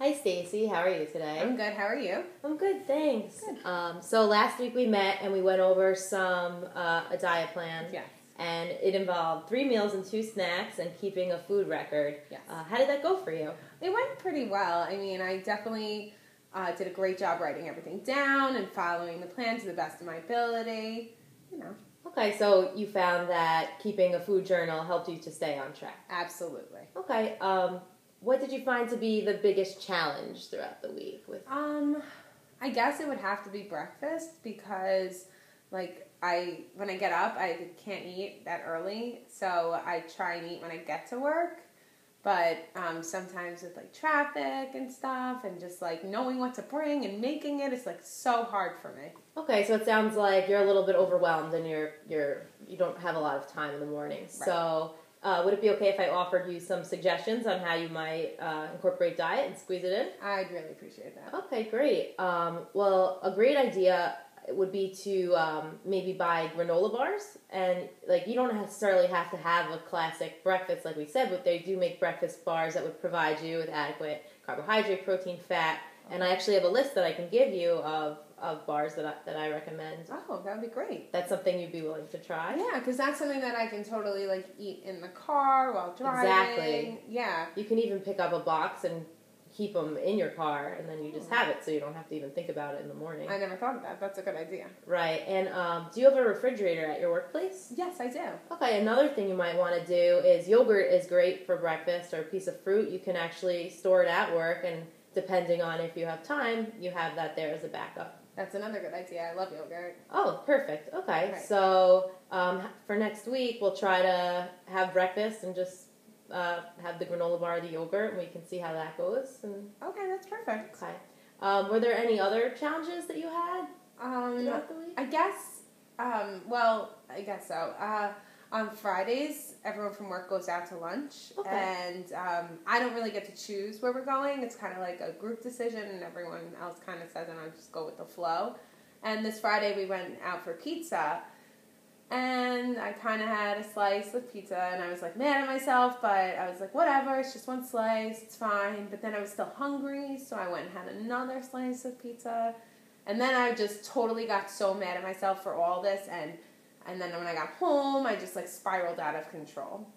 Hi Stacy, how are you today? I'm good. How are you? I'm good, thanks. Good. So last week we met and we went over a diet plan. Yes. And it involved 3 meals and 2 snacks and keeping a food record. Yes. How did that go for you? It went pretty well. I mean, I definitely did a great job writing everything down and following the plan to the best of my ability. Okay, so you found that keeping a food journal helped you to stay on track. Absolutely. Okay. What did you find to be the biggest challenge throughout the week? I guess it would have to be breakfast because, when I get up, I can't eat that early, so I try and eat when I get to work. But sometimes with traffic and stuff, and just knowing what to bring and making it, it's so hard for me. Okay, so it sounds like you're a little bit overwhelmed and you don't have a lot of time in the morning. Right. So would it be okay if I offered you some suggestions on how you might incorporate diet and squeeze it in? I'd really appreciate that. Okay, great. Well, a great idea would be to maybe buy granola bars. And you don't necessarily have to have a classic breakfast like we said, but they do make breakfast bars that would provide you with adequate carbohydrate, protein, fat. And I actually have a list that I can give you of bars that I recommend. Oh, that would be great. That's something you'd be willing to try? Yeah, because that's something that I can totally eat in the car while driving. Exactly. Yeah. You can even pick up a box and keep them in your car, and then you just have it, so you don't have to even think about it in the morning. I never thought of that. That's a good idea. Right. And do you have a refrigerator at your workplace? Yes, I do. Okay, another thing you might want to do is yogurt is great for breakfast, or a piece of fruit. You can actually store it at work, and depending on if you have time, you have that there as a backup. That's another good idea. I love yogurt. Oh, perfect. Okay, right. So for next week, we'll try to have breakfast and just have the granola bar, the yogurt, and we can see how that goes. And okay, that's perfect. Okay. Were there any other challenges that you had throughout the week? I guess, I guess so. On Fridays, everyone from work goes out to lunch, and I don't really get to choose where we're going. It's kind of like a group decision, and everyone else kind of says, and I just go with the flow. And this Friday, we went out for pizza, and I kind of had a slice of pizza, and I was mad at myself, but I was whatever, it's just one slice, it's fine. But then I was still hungry, so I went and had another slice of pizza, and then I just totally got so mad at myself for all this, and then when I got home, I just spiraled out of control.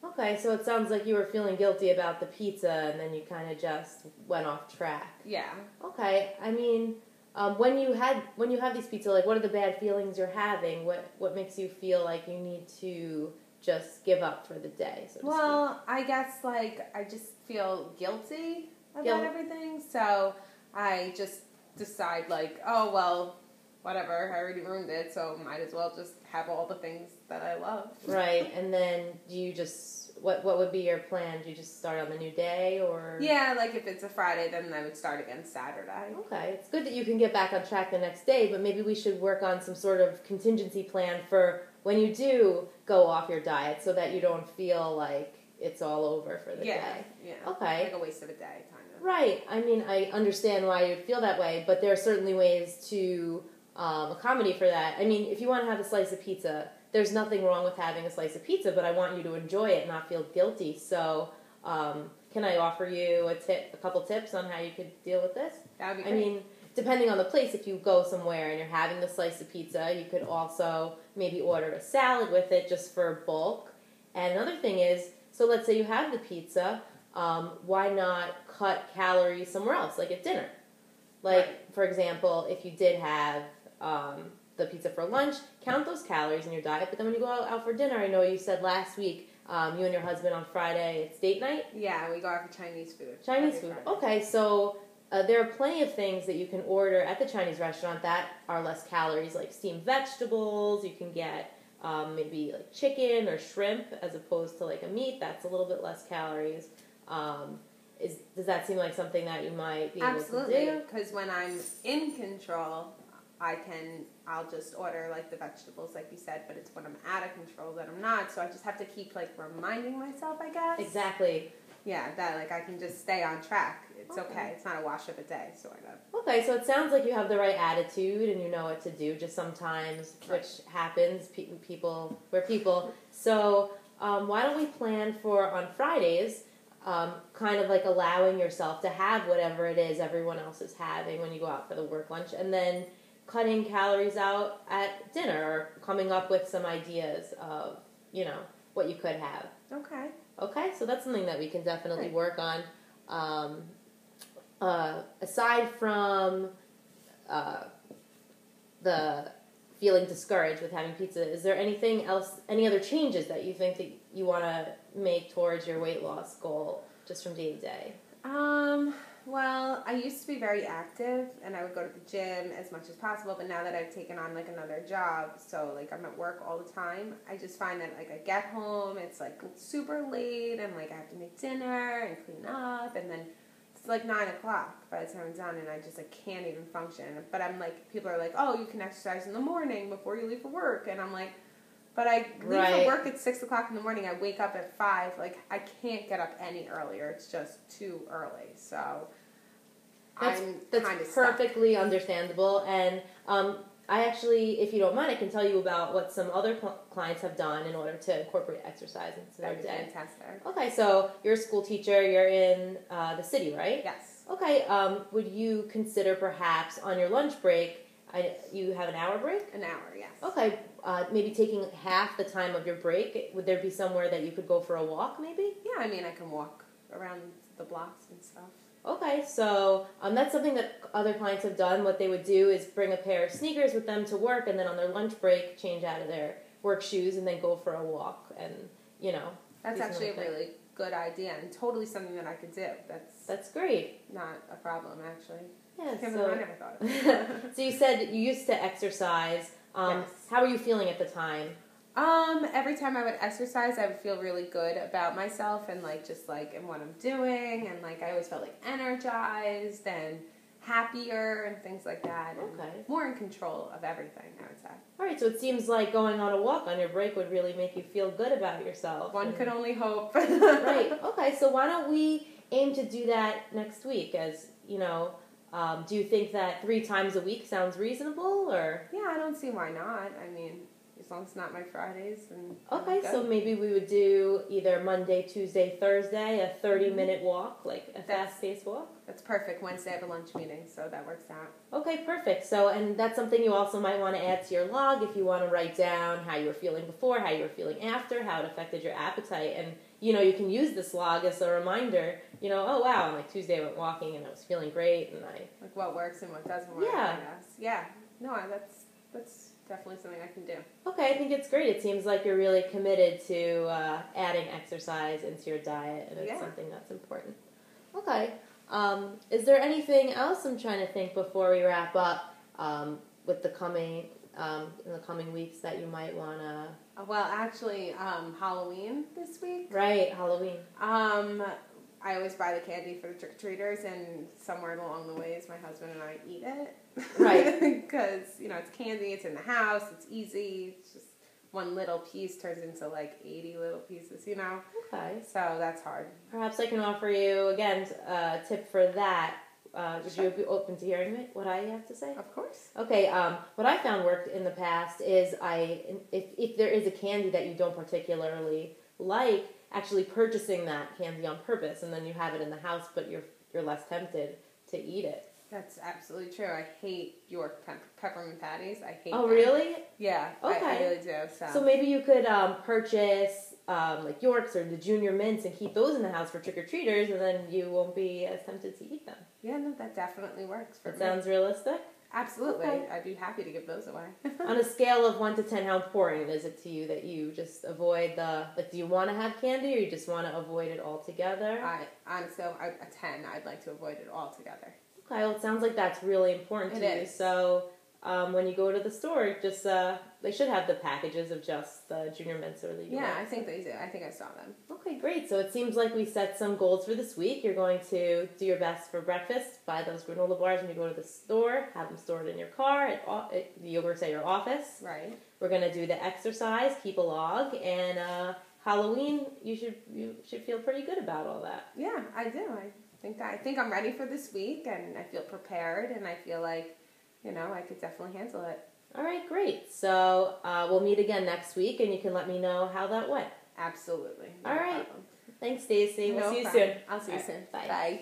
Okay, so it sounds like you were feeling guilty about the pizza, and then you kind of just went off track. Yeah. Okay, I mean, when you have these pizza, what are the bad feelings you're having? What makes you feel like you need to just give up for the day, so to speak? I guess I just feel guilty about everything, so I just decide oh well, whatever, I already ruined it, so might as well just have all the things that I love. Right, and then do you just, what would be your plan? Do you just start on the new day, or? Yeah, if it's a Friday, then I would start again Saturday. Okay, it's good that you can get back on track the next day, but maybe we should work on some sort of contingency plan for when you do go off your diet so that you don't feel like it's all over for the day. Yeah, okay. Like a waste of a day, kind of. Right, I mean, I understand why you'd feel that way, but there are certainly ways to accommodate for that. I mean, if you want to have a slice of pizza, there's nothing wrong with having a slice of pizza, but I want you to enjoy it and not feel guilty. So, can I offer you a couple tips on how you could deal with this? That would be great. I mean, depending on the place, if you go somewhere and you're having the slice of pizza, you could also maybe order a salad with it just for bulk. And another thing is, so let's say you have the pizza, why not cut calories somewhere else, like at dinner? For example, if you did have the pizza for lunch, count those calories in your diet, but then when you go out for dinner, I know you said last week, you and your husband on Friday, it's date night? Yeah, we go out for Chinese food. Chinese food. Friday. Okay, so there are plenty of things that you can order at the Chinese restaurant that are less calories, like steamed vegetables. You can get maybe chicken or shrimp as opposed to a meat. That's a little bit less calories. Does that seem like something that you might be able to do? Absolutely, because when I'm in control, I'll just order the vegetables like you said, but it's when I'm out of control that I'm not, so I just have to keep reminding myself, I guess. Exactly. Yeah, that I can just stay on track. It's okay. It's not a wash of a day, sort of. Okay, so it sounds like you have the right attitude and you know what to do, just sometimes, which happens, we're people. So why don't we plan for on Fridays, kind of like allowing yourself to have whatever it is everyone else is having when you go out for the work lunch, and then cutting calories out at dinner or coming up with some ideas of, what you could have. Okay. Okay, so that's something that we can definitely work on. Aside from the feeling discouraged with having pizza, is there anything else, any other changes that you think that you want to make towards your weight loss goal just from day to day? Well, I used to be very active, and I would go to the gym as much as possible, but now that I've taken on, like, another job, so, like, I'm at work all the time, I just find that, like, I get home, it's, like, super late, and, like, I have to make dinner and clean up, and then it's, like, 9 o'clock by the time I'm done, and I just, like, can't even function. But I'm, like, people are like, oh, you can exercise in the morning before you leave for work, and I'm like, but I leave for work at 6 o'clock in the morning. I wake up at 5. Like, I can't get up any earlier. It's just too early. So that's kind of perfectly understandable. And I actually, if you don't mind, I can tell you about what some other clients have done in order to incorporate exercise into their day. Fantastic. Okay, so you're a school teacher. You're in the city, right? Yes. Okay. Would you consider perhaps on your lunch break? You have an hour break? An hour, yes. Okay. Maybe taking half the time of your break. Would there be somewhere that you could go for a walk, maybe? Yeah, I mean, I can walk around the blocks and stuff. Okay, so that's something that other clients have done. What they would do is bring a pair of sneakers with them to work, and then on their lunch break, change out of their work shoes, and then go for a walk, and, That's actually a really good idea, and totally something that I could do. That's great. Not a problem, actually. Yeah, I never thought of it. So you said you used to exercise. Yes. How were you feeling at the time? Every time I would exercise, I would feel really good about myself and, like, just, like, in what I'm doing, and, like, I always felt, like, energized and happier and things like that. And more in control of everything, I would say. All right, so it seems like going on a walk on your break would really make you feel good about yourself. One could only hope. Right. Okay, so why don't we aim to do that next week? As, do you think that 3 times a week sounds reasonable, or? Yeah, I don't see why not. I mean, as long as it's not my Fridays. Okay, so maybe we would do either Monday, Tuesday, Thursday, a 30-minute walk, like a fast-paced walk. That's perfect. Wednesday I have a lunch meeting, so that works out. Okay, perfect. So, and that's something you also might want to add to your log if you want to write down how you were feeling before, how you were feeling after, how it affected your appetite. And, you can use this log as a reminder, oh, wow, on, like, Tuesday I went walking and I was feeling great, and like, what works and what doesn't work, I guess. Yeah. No, that's definitely something I can do. Okay, I think it's great. It seems like you're really committed to adding exercise into your diet, and it's something that's important. Okay. Is there anything else I'm trying to think before we wrap up with the coming in the coming weeks that you might want to? Well, actually, Halloween this week. Right, Halloween. I always buy the candy for the trick-or-treaters, and somewhere along the ways, my husband and I eat it. Right. Because, it's candy, it's in the house, it's easy, it's just one little piece turns into, like, 80 little pieces, Okay. So that's hard. Perhaps I can offer you, again, a tip for that. Would you be open to hearing what I have to say? Of course. Okay, what I found worked in the past is if there is a candy that you don't particularly like, actually purchasing that candy on purpose, and then you have it in the house, but you're less tempted to eat it. That's absolutely true. I hate York peppermint patties. I hate Oh, them. Really? Yeah, okay. I really do. So maybe you could purchase like Yorks or the Junior Mints and keep those in the house for trick-or-treaters, and then you won't be as tempted to eat them. Yeah, no, that definitely works for me. That sounds realistic? Absolutely. Okay. I'd be happy to give those away. On a scale of 1 to 10, how important is it to you that you just avoid do you want to have candy, or you just want to avoid it altogether? Honestly, a 10. I'd like to avoid it altogether. Okay, well, it sounds like that's really important to you. It is. So when you go to the store, just they should have the packages of just the Junior Mints or the Yeah, I think they do. I think I saw them. Okay, great. So it seems like we set some goals for this week. You're going to do your best for breakfast, buy those granola bars when you go to the store, have them stored in your car, the yogurts at your office. Right. We're going to do the exercise, keep a log, and Halloween, you should feel pretty good about all that. Yeah, I do. I think I'm ready for this week, and I feel prepared, and I feel like, I could definitely handle it. All right, great. So we'll meet again next week, and you can let me know how that went. Absolutely. All right. Problem. Thanks, Stacy. We'll see you problem. soon. I'll see you soon. Bye. Bye.